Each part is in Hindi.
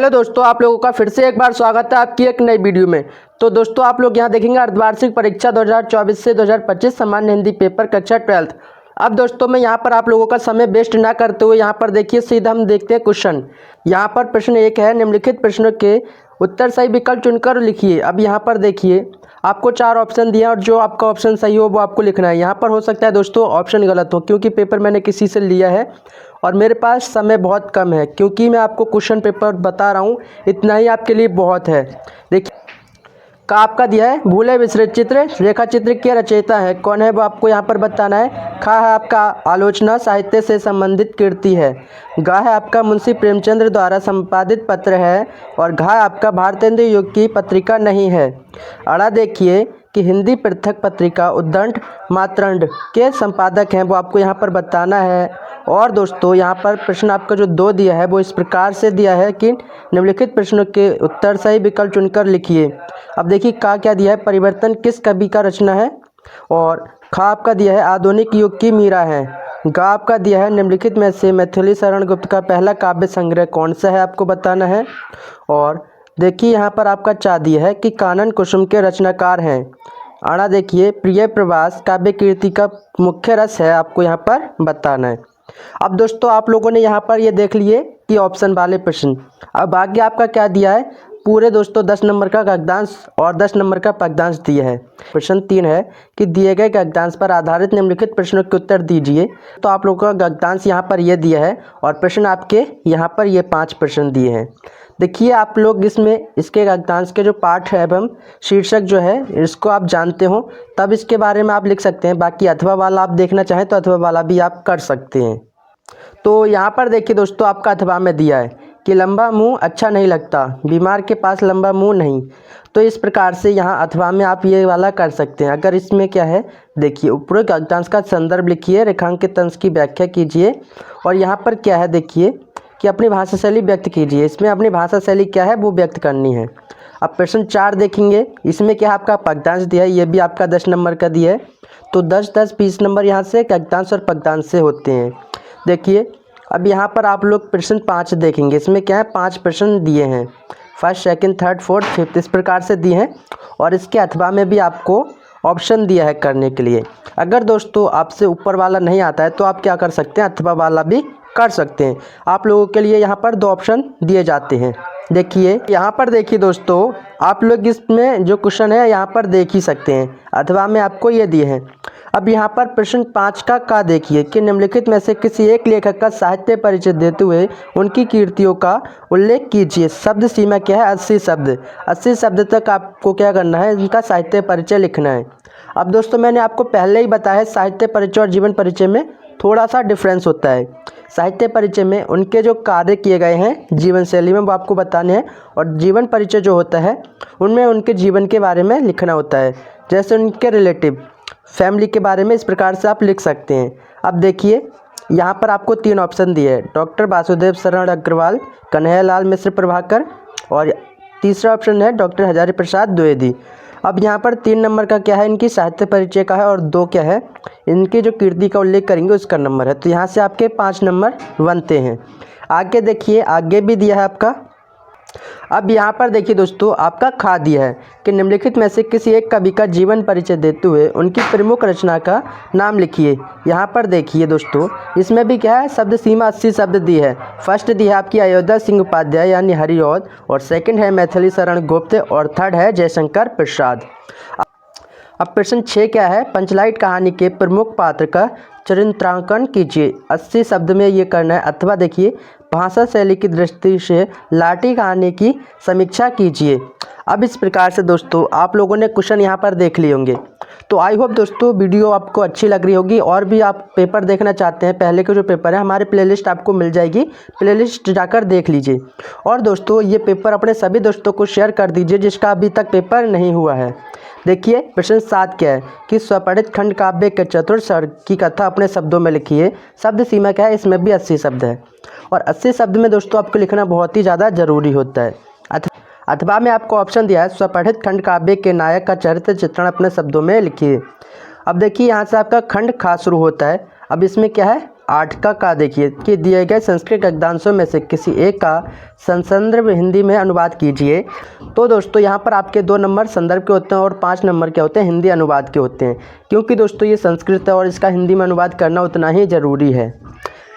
हेलो दोस्तों, आप लोगों का फिर से एक बार स्वागत है आपकी एक नई वीडियो में। तो दोस्तों आप लोग यहां देखेंगे अर्धवार्षिक परीक्षा 2024 से 2025 सामान्य हिंदी पेपर कक्षा 12। अब दोस्तों मैं यहां पर आप लोगों का समय वेस्ट ना करते हुए यहां पर देखिए सीधा हम देखते हैं क्वेश्चन। यहां पर प्रश्न एक है, निम्नलिखित प्रश्नों के उत्तर सही विकल्प चुनकर लिखिए। अब यहाँ पर देखिए आपको 4 ऑप्शन दिए और जो आपका ऑप्शन सही हो वो आपको लिखना है। यहाँ पर हो सकता है दोस्तों ऑप्शन गलत हो, क्योंकि पेपर मैंने किसी से लिया है और मेरे पास समय बहुत कम है, क्योंकि मैं आपको क्वेश्चन पेपर बता रहा हूँ, इतना ही आपके लिए बहुत है। देखिए का आपका दिया है, भूले विसरित चित्र, रेखा चित्र के रचयिता है कौन है वो आपको यहाँ पर बताना है। खा है आपका आलोचना साहित्य से संबंधित कृति है। गा है आपका मुंशी प्रेमचंद्र द्वारा संपादित पत्र है। और घा आपका भारतेंदु युग की पत्रिका नहीं है। अड़ा देखिए कि हिंदी पृथक पत्रिका उद्दंड मातरंड के संपादक हैं, वो आपको यहाँ पर बताना है। और दोस्तों यहाँ पर प्रश्न आपका जो 2 दिया है वो इस प्रकार से दिया है कि निम्नलिखित प्रश्नों के उत्तर सही विकल्प चुनकर लिखिए। अब देखिए का क्या दिया है, परिवर्तन किस कवि का रचना है। और खा आपका दिया है आधुनिक युग की मीरा है। गा आपका दिया है निम्नलिखित में से मैथिली शरण गुप्त का पहला काव्य संग्रह कौन सा है, आपको बताना है। और देखिए यहाँ पर आपका चा दिया है कि कानन कुसुम के रचनाकार हैं। आना देखिए प्रिय प्रवास काव्य कीर्ति का मुख्य रस है, आपको यहाँ पर बताना है। अब दोस्तों आप लोगों ने यहाँ पर ये देख लिए कि ऑप्शन वाले प्रश्न। अब आगे आपका क्या दिया है, पूरे दोस्तों 10 नंबर का गद्यांश और 10 नंबर का पद्यांश दिया है। प्रश्न 3 है कि दिए गए गद्यांश पर आधारित निम्नलिखित प्रश्नों के उत्तर दीजिए। तो आप लोगों का गद्यांश यहाँ पर ये दिया है और प्रश्न आपके यहाँ पर ये 5 प्रश्न दिए हैं। देखिए आप लोग इसमें इसके गद्यांश के जो पाठ है एवं शीर्षक जो है इसको आप जानते हो तब इसके बारे में आप लिख सकते हैं। बाकी अथवा वाला आप देखना चाहें तो अथवा वाला भी आप कर सकते हैं। तो यहाँ पर देखिए दोस्तों आपका अथवा में दिया है कि लंबा मुंह अच्छा नहीं लगता, बीमार के पास लंबा मुंह नहीं। तो इस प्रकार से यहाँ अथवा में आप ये वाला कर सकते हैं। अगर इसमें क्या है देखिए उपरोक्त गद्यांश का संदर्भ लिखिए, रेखांकित अंश की व्याख्या कीजिए और यहाँ पर क्या है देखिए कि अपनी भाषा शैली व्यक्त कीजिए। इसमें अपनी भाषा शैली क्या है वो व्यक्त करनी है। अब प्रश्न 4 देखेंगे, इसमें क्या है आपका पद्यांश दिया है, ये भी आपका 10 नंबर का दिया है। तो 10-10 20 नंबर यहाँ से गद्यांश और पद्यांश से होते हैं। देखिए अब यहाँ पर आप लोग प्रश्न 5 देखेंगे, इसमें क्या है 5 प्रश्न दिए हैं, first second third fourth fifth इस प्रकार से दिए हैं। और इसके अथवा में भी आपको ऑप्शन दिया है करने के लिए। अगर दोस्तों आपसे ऊपर वाला नहीं आता है तो आप क्या कर सकते हैं, अथवा वाला भी कर सकते हैं। आप लोगों के लिए यहाँ पर 2 ऑप्शन दिए जाते हैं। देखिए यहाँ पर देखिए दोस्तों आप लोग इसमें जो क्वेश्चन है यहाँ पर देख ही सकते हैं, अथवा में आपको ये दिए हैं। अब यहाँ पर प्रश्न 5 का देखिए कि निम्नलिखित में से किसी एक लेखक का साहित्य परिचय देते हुए उनकी कृतियों का उल्लेख कीजिए। शब्द सीमा क्या है, 80 शब्द। 80 शब्द तक आपको क्या करना है, इनका साहित्य परिचय लिखना है। अब दोस्तों मैंने आपको पहले ही बताया साहित्य परिचय और जीवन परिचय में थोड़ा सा डिफरेंस होता है। साहित्य परिचय में उनके जो कार्य किए गए हैं जीवन शैली में वो आपको बताने हैं, और जीवन परिचय जो होता है उनमें उनके जीवन के बारे में लिखना होता है, जैसे उनके रिलेटिव फैमिली के बारे में इस प्रकार से आप लिख सकते हैं। अब देखिए यहाँ पर आपको 3 ऑप्शन दिए हैं, डॉक्टर वासुदेव शरण अग्रवाल, कन्हैयालाल मिश्र प्रभाकर और तीसरा ऑप्शन है डॉक्टर हजारी प्रसाद द्विवेदी। अब यहाँ पर 3 नंबर का क्या है, इनकी साहित्य परिचय का है और 2 क्या है इनकी जो कृति का उल्लेख करेंगे उसका नंबर है। तो यहाँ से आपके 5 नंबर बनते हैं। आगे देखिए आगे भी दिया है आपका। अब यहाँ पर देखिए दोस्तों आपका खा दिया है कि निम्नलिखित में से किसी एक कवि का जीवन परिचय देते हुए उनकी प्रमुख रचना का नाम लिखिए। यहाँ पर देखिए दोस्तों इसमें भी क्या है शब्द सीमा 80 शब्द दी है। फर्स्ट दी है आपकी अयोध्या सिंह उपाध्याय यानी हरिऔध, और सेकंड है मैथिली शरण गुप्त, और थर्ड है जयशंकर प्रसाद। अब प्रश्न 6 क्या है, पंचलाइट कहानी के प्रमुख पात्र का चरित्रांकन कीजिए। 80 शब्द में ये करना है। अथवा देखिए भाषा शैली की दृष्टि से लाठी कहानी की समीक्षा कीजिए। अब इस प्रकार से दोस्तों आप लोगों ने क्वेश्चन यहाँ पर देख लिए होंगे। तो आई होप दोस्तों वीडियो आपको अच्छी लग रही होगी, और भी आप पेपर देखना चाहते हैं पहले के जो पेपर है हमारे प्लेलिस्ट आपको मिल जाएगी, प्लेलिस्ट जाकर देख लीजिए। और दोस्तों ये पेपर अपने सभी दोस्तों को शेयर कर दीजिए जिसका अभी तक पेपर नहीं हुआ है। देखिए प्रश्न 7 क्या है कि स्वपठित खंड काव्य के चतुर्थ सर्ग की कथा अपने शब्दों में लिखिए। शब्द सीमा क्या है, इसमें भी 80 शब्द है, और 80 शब्द में दोस्तों आपको लिखना बहुत ही ज़्यादा जरूरी होता है। अथवा में आपको ऑप्शन दिया है स्वपठित खंड काव्य के नायक का चरित्र चित्रण अपने शब्दों में लिखिए। अब देखिए यहाँ से आपका खंड खा शुरू होता है। अब इसमें क्या है 8 का देखिए कि दिए गए संस्कृत गद्यांशों में से किसी एक का संदर्भ हिंदी में अनुवाद कीजिए। तो दोस्तों यहाँ पर आपके 2 नंबर संदर्भ के होते हैं और 5 नंबर के होते हैं हिंदी अनुवाद के होते हैं, क्योंकि दोस्तों ये संस्कृत है और इसका हिंदी में अनुवाद करना उतना ही ज़रूरी है।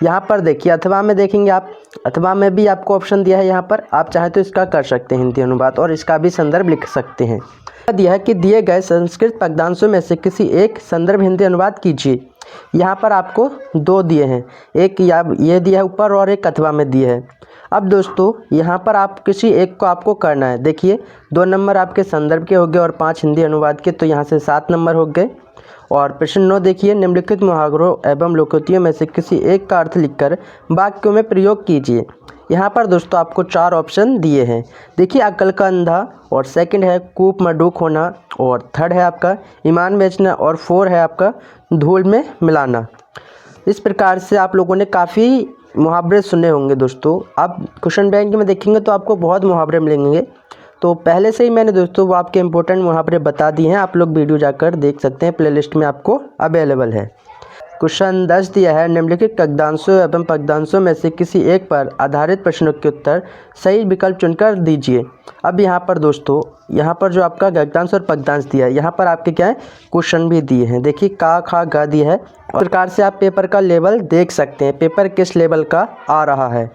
यहाँ पर देखिए अथवा में देखेंगे आप, अथवा में भी आपको ऑप्शन दिया है, यहाँ पर आप चाहें तो इसका कर सकते हैं हिंदी अनुवाद और इसका भी संदर्भ लिख सकते हैं। दिया है कि दिए गए संस्कृत पद्यांशों में से किसी एक संदर्भ हिंदी अनुवाद कीजिए। यहाँ पर आपको 2 दिए हैं, एक ये दिया है ऊपर और एक अथवा में दिए है। अब दोस्तों यहाँ पर आप किसी एक को आपको करना है। देखिए 2 नंबर आपके संदर्भ के हो गए और 5 हिंदी अनुवाद के, तो यहाँ से 7 नंबर हो गए। और प्रश्न 9 देखिए, निम्नलिखित मुहावरों एवं लोकोक्तियों में से किसी एक का अर्थ लिखकर वाक्यों में प्रयोग कीजिए। यहाँ पर दोस्तों आपको 4 ऑप्शन दिए हैं। देखिए अक्ल का अंधा, और सेकंड है कूप में डूक होना, और थर्ड है आपका ईमान बेचना, और 4 है आपका धूल में मिलाना। इस प्रकार से आप लोगों ने काफ़ी मुहावरे सुने होंगे दोस्तों। आप क्वेश्चन बैंक में देखेंगे तो आपको बहुत मुहावरे मिलेंगे। तो पहले से ही मैंने दोस्तों वो आपके इंपॉर्टेंट मुहावरे बता दिए हैं, आप लोग वीडियो जाकर देख सकते हैं, प्लेलिस्ट में आपको अवेलेबल है। क्वेश्चन 10 दिया है, निम्नलिखित गद्यांशों एवं पद्यांशों में से किसी एक पर आधारित प्रश्नों के उत्तर सही विकल्प चुनकर दीजिए। अब यहाँ पर दोस्तों यहाँ पर जो आपका गद्यांश और पद्यांश दिया है, यहाँ पर आपके क्या है क्वेश्चन भी दिए हैं। देखिए का खा गा दिया है। इस प्रकार से आप पेपर का लेवल देख सकते हैं, पेपर किस लेवल का आ रहा है।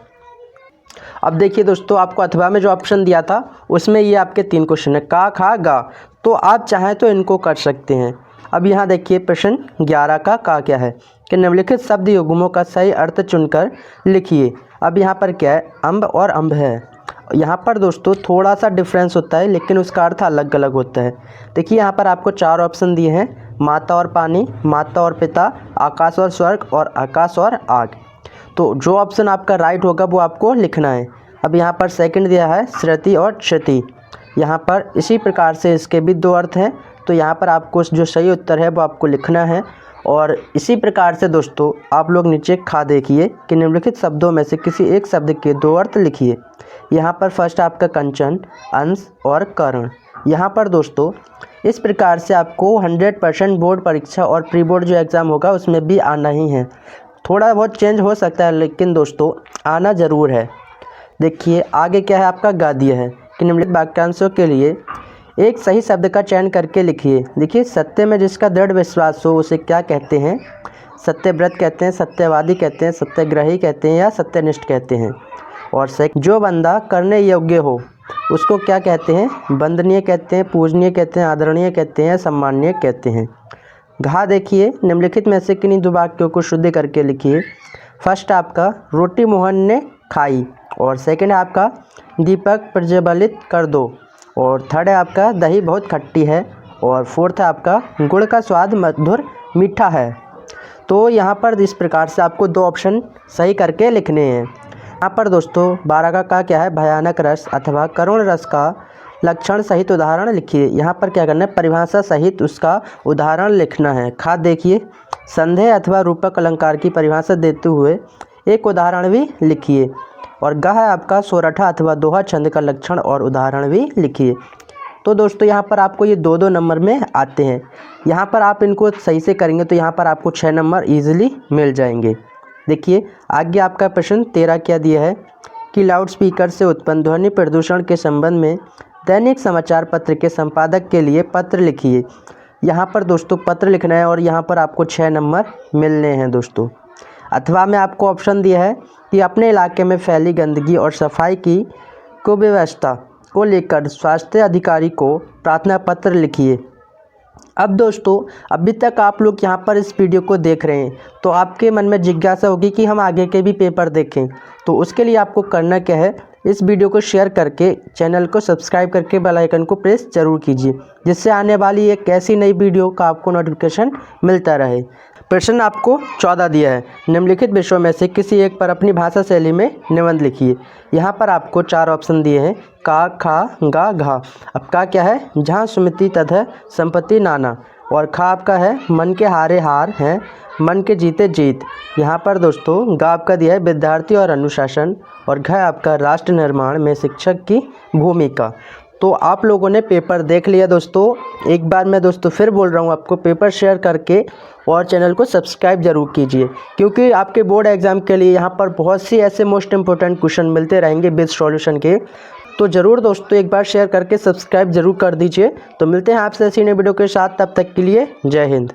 अब देखिए दोस्तों आपको अथवा में जो ऑप्शन दिया था उसमें ये आपके 3 क्वेश्चन है, का खा गा, तो आप चाहें तो इनको कर सकते हैं। अब यहाँ देखिए प्रश्न 11 का क्या है कि निम्नलिखित शब्द युग्मों का सही अर्थ चुनकर लिखिए। अब यहाँ पर क्या है, अम्ब और अम्ब है। यहाँ पर दोस्तों थोड़ा सा डिफरेंस होता है, लेकिन उसका अर्थ अलग अलग होता है। देखिए यहाँ पर आपको 4 ऑप्शन दिए हैं, माता और पानी, माता और पिता, आकाश और स्वर्ग, और आकाश और आग। तो जो ऑप्शन आपका राइट होगा वो आपको लिखना है। अब यहाँ पर सेकंड दिया है श्रुति और क्षति। यहाँ पर इसी प्रकार से इसके भी 2 अर्थ हैं, तो यहाँ पर आपको जो सही उत्तर है वो आपको लिखना है। और इसी प्रकार से दोस्तों आप लोग नीचे खा देखिए कि निम्नलिखित शब्दों में से किसी एक शब्द के 2 अर्थ लिखिए। यहाँ पर फर्स्ट आपका कंचन, अंश और कर्ण। यहाँ पर दोस्तों इस प्रकार से आपको 100% बोर्ड परीक्षा और प्री बोर्ड जो एग्ज़ाम होगा उसमें भी आना ही है। थोड़ा बहुत चेंज हो सकता है, लेकिन दोस्तों आना ज़रूर है। देखिए आगे क्या है आपका गा दिया है कि निम्नलिखित वाक्यांशों के लिए एक सही शब्द का चयन करके लिखिए। देखिए सत्य में जिसका दृढ़ विश्वास हो उसे क्या कहते हैं? सत्यव्रत कहते हैं, सत्यवादी कहते हैं, सत्याग्रही कहते हैं, या सत्यनिष्ठ कहते हैं। और जो बंदा करने योग्य हो उसको क्या कहते हैं? वंदनीय कहते हैं, पूजनीय कहते हैं, आदरणीय कहते हैं, सम्माननीय कहते हैं। घा देखिए, निम्नलिखित में से किन्हीं 2 वाक्यों को शुद्ध करके लिखिए। फर्स्ट आपका रोटी मोहन ने खाई, और सेकंड है आपका दीपक प्रज्वलित कर दो, और थर्ड है आपका दही बहुत खट्टी है, और फोर्थ है आपका गुड़ का स्वाद मधुर मीठा है। तो यहाँ पर इस प्रकार से आपको 2 ऑप्शन सही करके लिखने हैं। यहाँ पर दोस्तों 12 का क्या है, भयानक रस अथवा करुण रस का लक्षण सहित उदाहरण लिखिए। यहाँ पर क्या करना है, परिभाषा सहित उसका उदाहरण लिखना है। खाद देखिए, संदेह अथवा रूपक अलंकार की परिभाषा देते हुए एक उदाहरण भी लिखिए। और ग है आपका सोरठा अथवा दोहा छंद का लक्षण और उदाहरण भी लिखिए। तो दोस्तों यहाँ पर आपको ये 2-2 नंबर में आते हैं। यहाँ पर आप इनको सही से करेंगे तो यहाँ पर आपको 6 नंबर ईजिली मिल जाएंगे। देखिए आगे आपका प्रश्न 13 क्या दिया है कि लाउडस्पीकर से उत्पन्न ध्वनि प्रदूषण के संबंध में दैनिक समाचार पत्र के संपादक के लिए पत्र लिखिए। यहाँ पर दोस्तों पत्र लिखना है और यहाँ पर आपको 6 नंबर मिलने हैं दोस्तों। अथवा में आपको ऑप्शन दिया है कि अपने इलाके में फैली गंदगी और सफाई की कुव्यवस्था को लेकर स्वास्थ्य अधिकारी को प्रार्थना पत्र लिखिए। अब दोस्तों अभी तक आप लोग यहाँ पर इस वीडियो को देख रहे हैं तो आपके मन में जिज्ञासा होगी कि हम आगे के भी पेपर देखें। तो उसके लिए आपको करना क्या है, इस वीडियो को शेयर करके चैनल को सब्सक्राइब करके बेल आइकन को प्रेस जरूर कीजिए, जिससे आने वाली एक ऐसी नई वीडियो का आपको नोटिफिकेशन मिलता रहे। प्रश्न आपको 14 दिया है, निम्नलिखित विषयों में से किसी एक पर अपनी भाषा शैली में निबंध लिखिए। यहाँ पर आपको 4 ऑप्शन दिए हैं, का, खा, गा, घा। अब का क्या है, जहाँ सुमिति तथा संपत्ति नाना, और खा आपका है मन के हारे हार हैं, मन के जीते जीत। यहाँ पर दोस्तों गा आपका दिया है विद्यार्थी और अनुशासन, और घ आपका राष्ट्र निर्माण में शिक्षक की भूमिका। तो आप लोगों ने पेपर देख लिया दोस्तों। एक बार मैं दोस्तों फिर बोल रहा हूँ आपको, पेपर शेयर करके और चैनल को सब्सक्राइब जरूर कीजिए, क्योंकि आपके बोर्ड एग्ज़ाम के लिए यहाँ पर बहुत सी ऐसे मोस्ट इंपॉर्टेंट क्वेश्चन मिलते रहेंगे विद सॉल्यूशन के। तो ज़रूर दोस्तों एक बार शेयर करके सब्सक्राइब जरूर कर दीजिए। तो मिलते हैं आपसे ऐसी नई वीडियो के साथ, तब तक के लिए जय हिंद।